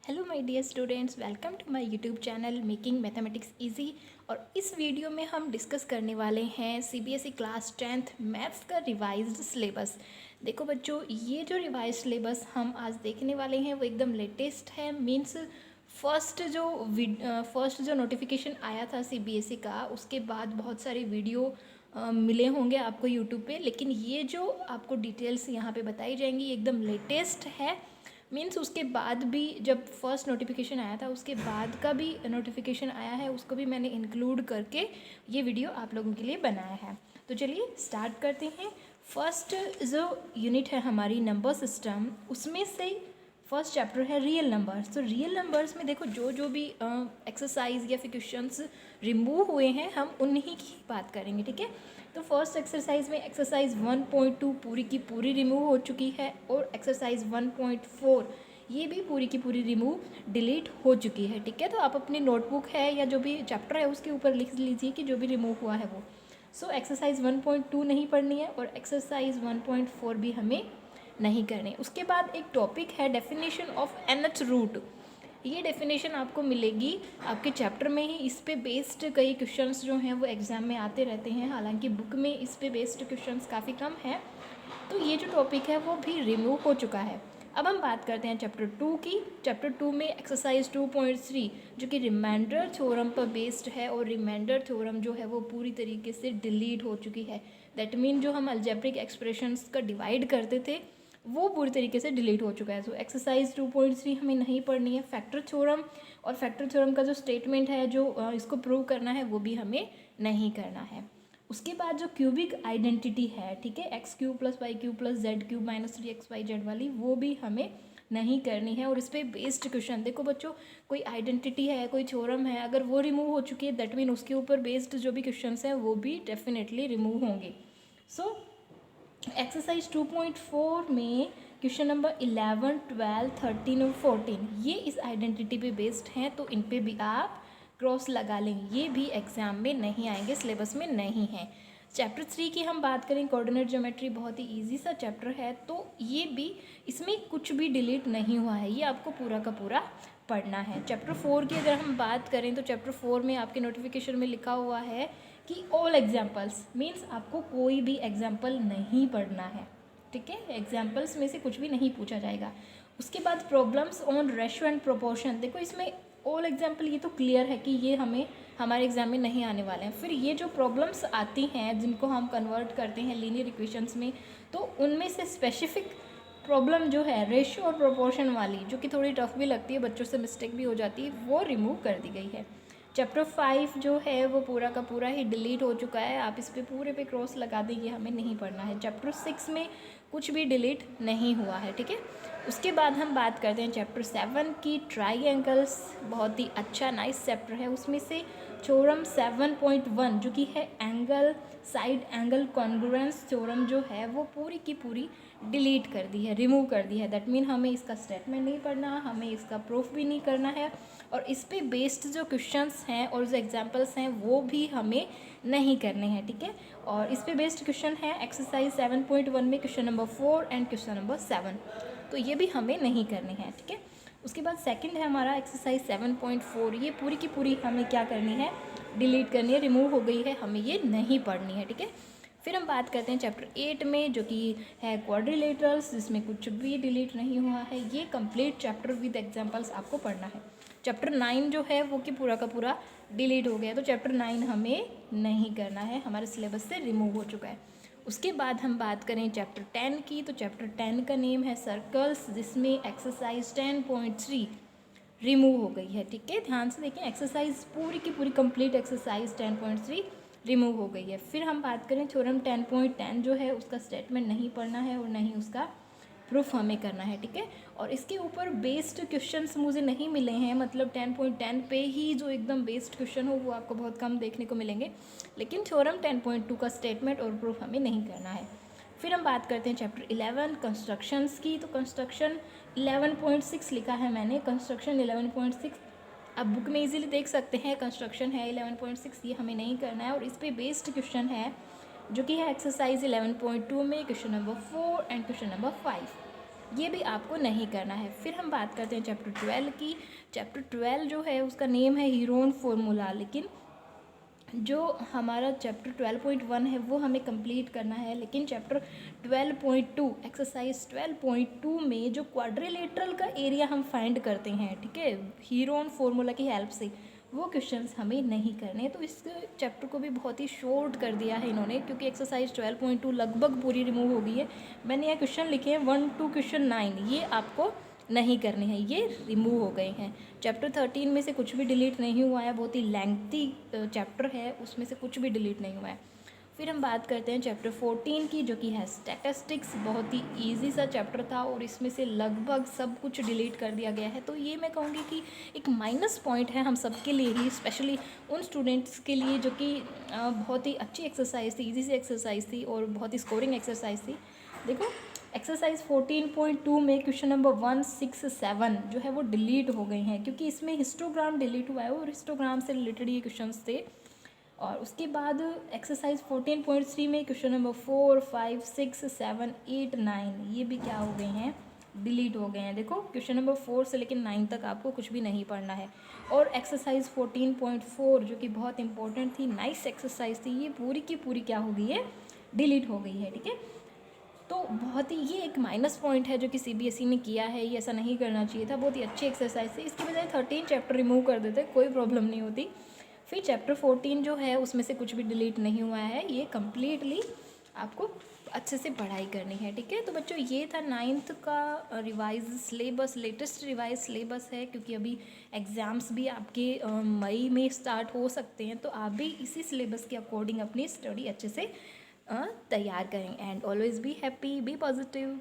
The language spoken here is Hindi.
Hello my dear students, welcome to my YouTube channel making mathematics easy. और इस वीडियो में हम डिस्कस करने वाले हैं सीबीएसई क्लास 10th मैथ्स का रिवाइज्ड सिलेबस। देखो बच्चों, ये जो रिवाइज सिलेबस हम आज देखने वाले हैं वो एकदम लेटेस्ट है। मीन्स फर्स्ट जो नोटिफिकेशन आया था सीबीएसई का, उसके बाद बहुत सारे वीडियो मिले होंगे आपको यूट्यूब पे, लेकिन ये जो आपको डिटेल्स यहाँ पे बताई जाएंगी ये एकदम लेटेस्ट है। मीन्स उसके बाद भी जब फर्स्ट नोटिफिकेशन आया था उसके बाद का भी नोटिफिकेशन आया है, उसको भी मैंने इंक्लूड करके ये वीडियो आप लोगों के लिए बनाया है। तो चलिए स्टार्ट करते हैं। फर्स्ट जो यूनिट है हमारी नंबर सिस्टम, उसमें से फर्स्ट चैप्टर है रियल नंबर्स। तो रियल नंबर्स में देखो जो जो भी एक्सरसाइज या फिर क्वेश्चंस रिमूव हुए हैं हम उन्हीं की बात करेंगे, ठीक है। तो फर्स्ट एक्सरसाइज में एक्सरसाइज 1.2 पूरी की पूरी रिमूव हो चुकी है और एक्सरसाइज 1.4 ये भी पूरी की पूरी रिमूव डिलीट हो चुकी है, ठीक है। तो आप अपनी नोटबुक है या जो भी चैप्टर है उसके ऊपर लिख लीजिए कि जो भी रिमूव हुआ है वो। सो एक्सरसाइज 1.2 नहीं पढ़नी है और एक्सरसाइज 1.4 भी हमें नहीं करनी। उसके बाद एक टॉपिक है डेफिनेशन ऑफ nth रूट। ये डेफिनेशन आपको मिलेगी आपके चैप्टर में ही। इस पे बेस्ड कई क्वेश्चंस जो हैं वो एग्ज़ाम में आते रहते हैं, हालांकि बुक में इस पे बेस्ड क्वेश्चंस काफ़ी कम हैं। तो ये जो टॉपिक है वो भी रिमूव हो चुका है। अब हम बात करते हैं चैप्टर 2 की। चैप्टर 2 में एक्सरसाइज 2.3 जो कि रिमाइंडर थ्योरम पर बेस्ड है, और रिमाइंडर थ्योरम जो है वो पूरी तरीके से डिलीट हो चुकी है। दैट मीन जो हम अलजेब्रिक एक्सप्रेशंस का डिवाइड करते थे वो पूरी तरीके से डिलीट हो चुका है। सो एक्सरसाइज 2.3 हमें नहीं पढ़नी है। फैक्टर थ्योरम और फैक्टर थ्योरम का जो स्टेटमेंट है जो इसको प्रूव करना है वो भी हमें नहीं करना है। उसके बाद जो क्यूबिक आइडेंटिटी है, ठीक है, x cube plus y cube plus z cube minus 3xyz वाली, वो भी हमें नहीं करनी है। और इस पर बेस्ड क्वेश्चन देखो बच्चों, कोई आइडेंटिटी है, कोई थ्योरम है, अगर वो रिमूव हो चुकी है दैट मीन उसके ऊपर बेस्ड जो भी क्वेश्चन हैं वो भी डेफिनेटली रिमूव होंगे। सो एक्सरसाइज 2.4 में क्वेश्चन नंबर 11, 12, 13 और 14 ये इस आइडेंटिटी पे बेस्ड हैं, तो इन पे भी आप क्रॉस लगा लेंगे। ये भी एग्जाम में नहीं आएंगे, सिलेबस में नहीं है। चैप्टर 3 की हम बात करें, कोऑर्डिनेट ज्योमेट्री, बहुत ही इजी सा चैप्टर है, तो ये भी इसमें कुछ भी डिलीट नहीं हुआ है, ये आपको पूरा का पूरा पढ़ना है। चैप्टर 4 की अगर हम बात करें तो चैप्टर 4 में आपके नोटिफिकेशन में लिखा हुआ है कि ऑल एग्जाम्पल्स, मीन्स आपको कोई भी एग्जाम्पल नहीं पढ़ना है, ठीक है। एग्जाम्पल्स में से कुछ भी नहीं पूछा जाएगा। उसके बाद problems on ratio and proportion, देखो इसमें ऑल एग्जाम्पल ये तो क्लियर है कि ये हमें हमारे एग्जाम में नहीं आने वाले हैं। फिर ये जो प्रॉब्लम्स आती हैं जिनको हम कन्वर्ट करते हैं लीनियर इक्वेशंस में, तो उनमें से स्पेसिफिक प्रॉब्लम जो है रेशियो और प्रोपोर्शन वाली, जो कि थोड़ी टफ भी लगती है, बच्चों से मिस्टेक भी हो जाती है, वो रिमूव कर दी गई है। चैप्टर 5 जो है वो पूरा का पूरा ही डिलीट हो चुका है, आप इस पे पूरे पे क्रॉस लगा देंगे, हमें नहीं पढ़ना है। चैप्टर 6 में कुछ भी डिलीट नहीं हुआ है, ठीक है। उसके बाद हम बात करते हैं चैप्टर 7 की, ट्राइंगल्स, बहुत ही अच्छा नाइस चैप्टर है। उसमें से थ्योरम 7.1 जो कि है angle side angle congruence theorem जो है वो पूरी की पूरी डिलीट कर दी है, रिमूव कर दी है। दैट मीन हमें इसका स्टेटमेंट नहीं पढ़ना, हमें इसका प्रूफ भी नहीं करना है, और इस पे बेस्ड जो क्वेश्चंस हैं और जो एग्जांपल्स हैं वो भी हमें नहीं करने हैं, ठीक है। और इस पे बेस्ड क्वेश्चन है एक्सरसाइज 7.1 में question number 4 and question number 7, तो ये भी हमें नहीं करने हैं, ठीक है। उसके बाद सेकंड है हमारा एक्सरसाइज 7.4, ये पूरी की पूरी हमें क्या करनी है, डिलीट करनी है, रिमूव हो गई है, हमें ये नहीं पढ़नी है, ठीक है। फिर हम बात करते हैं चैप्टर 8 में जो कि है क्वाड्रिलेटरल्स, जिसमें कुछ भी डिलीट नहीं हुआ है। ये कंप्लीट चैप्टर विद एग्जांपल्स आपको पढ़ना है। चैप्टर 9 जो है वो कि पूरा का पूरा डिलीट हो गया, तो चैप्टर 9 हमें नहीं करना है, हमारे सिलेबस से रिमूव हो चुका है। उसके बाद हम बात करें चैप्टर 10 की, तो चैप्टर 10 का नेम है सर्कल्स, जिसमें एक्सरसाइज 10.3 रिमूव हो गई है, ठीक है। ध्यान से देखें, एक्सरसाइज पूरी की पूरी कंप्लीट एक्सरसाइज 10.3 रिमूव हो गई है। फिर हम बात करें थ्योरम 10.10 जो है उसका स्टेटमेंट नहीं पढ़ना है और नहीं उसका प्रूफ हमें करना है, ठीक है। और इसके ऊपर बेस्ड क्वेश्चंस मुझे नहीं मिले हैं, मतलब 10.10 पे ही जो एकदम बेस्ड क्वेश्चन हो वो आपको बहुत कम देखने को मिलेंगे, लेकिन थ्योरम 10.2 का स्टेटमेंट और प्रूफ हमें नहीं करना है। फिर हम बात करते हैं चैप्टर 11 कंस्ट्रक्शंस की, तो कंस्ट्रक्शन 11.6 लिखा है मैंने, कंस्ट्रक्शन 11.6 आप बुक में इजीली देख सकते हैं, कंस्ट्रक्शन है 11.6, ये हमें नहीं करना है। और इस पे बेस्ड क्वेश्चन है जो कि है एक्सरसाइज 11.2 में question number 4 and question number 5। ये भी आपको नहीं करना है। फिर हम बात करते हैं चैप्टर 12 की। चैप्टर 12 जो है उसका नेम है हीरोन फॉर्मूला, लेकिन जो हमारा चैप्टर 12.1 है वो हमें कंप्लीट करना है। लेकिन चैप्टर 12.2 एक्सरसाइज 12.2 में जो क्वाड्रिलेटरल का एरिया हम फाइंड करते हैं, ठीक है, हीरोन फॉर्मूला की हेल्प से, वो क्वेश्चंस हमें नहीं करने। तो इस चैप्टर को भी बहुत ही शॉर्ट कर दिया है इन्होंने, क्योंकि एक्सरसाइज 12.2 लगभग पूरी रिमूव हो गई है। मैंने यहाँ क्वेश्चन लिखे हैं 1 to क्वेश्चन 9, ये आपको नहीं करने हैं, ये रिमूव हो गए हैं। चैप्टर 13 में से कुछ भी डिलीट नहीं हुआ है, बहुत ही लेंथी चैप्टर है, उसमें से कुछ भी डिलीट नहीं हुआ है। फिर हम बात करते हैं चैप्टर 14 की, जो कि है स्टैटिस्टिक्स। बहुत ही ईजी सा चैप्टर था और इसमें से लगभग सब कुछ डिलीट कर दिया गया है। तो ये मैं कहूँगी कि एक माइनस पॉइंट है हम सब के लिए ही, स्पेशली उन स्टूडेंट्स के लिए जो कि बहुत ही अच्छी एक्सरसाइज थी, ईजी सी एक्सरसाइज थी और बहुत ही स्कोरिंग एक्सरसाइज थी। देखो एक्सरसाइज 14.2 में क्वेश्चन नंबर 1, 6, 7 जो है वो डिलीट हो गए हैं, क्योंकि इसमें हिस्टोग्राम डिलीट हुआ है और हिस्टोग्राम से रिलेटेड ये क्वेश्चंस थे। और उसके बाद एक्सरसाइज 14.3 में क्वेश्चन नंबर 4, 5, 6, 7, 8, 9 ये भी क्या हो गए हैं, डिलीट हो गए हैं। देखो क्वेश्चन नंबर 4 से लेकर 9 तक आपको कुछ भी नहीं पढ़ना है। और एक्सरसाइज 14.4 जो कि बहुत इंपॉर्टेंट थी, नाइस एक्सरसाइज थी, ये पूरी की पूरी क्या हो गई है, डिलीट हो गई है, ठीक है। तो बहुत ही ये एक माइनस पॉइंट है जो कि सीबीएसई ने किया है, ये ऐसा नहीं करना चाहिए था। बहुत ही अच्छी एक्सरसाइज थी, इसकी बजाय 13 चैप्टर रिमूव कर देते, कोई प्रॉब्लम नहीं होती। फिर चैप्टर 14 जो है उसमें से कुछ भी डिलीट नहीं हुआ है, ये कम्प्लीटली आपको अच्छे से पढ़ाई करनी है, ठीक है। तो बच्चों ये था 9th का revise syllabus, latest revise syllabus है, क्योंकि अभी एग्ज़ाम्स भी आपके मई में स्टार्ट हो सकते हैं, तो आप भी इसी सिलेबस के अकॉर्डिंग अपनी स्टडी अच्छे से तैयार करें। And always be happy, be positive.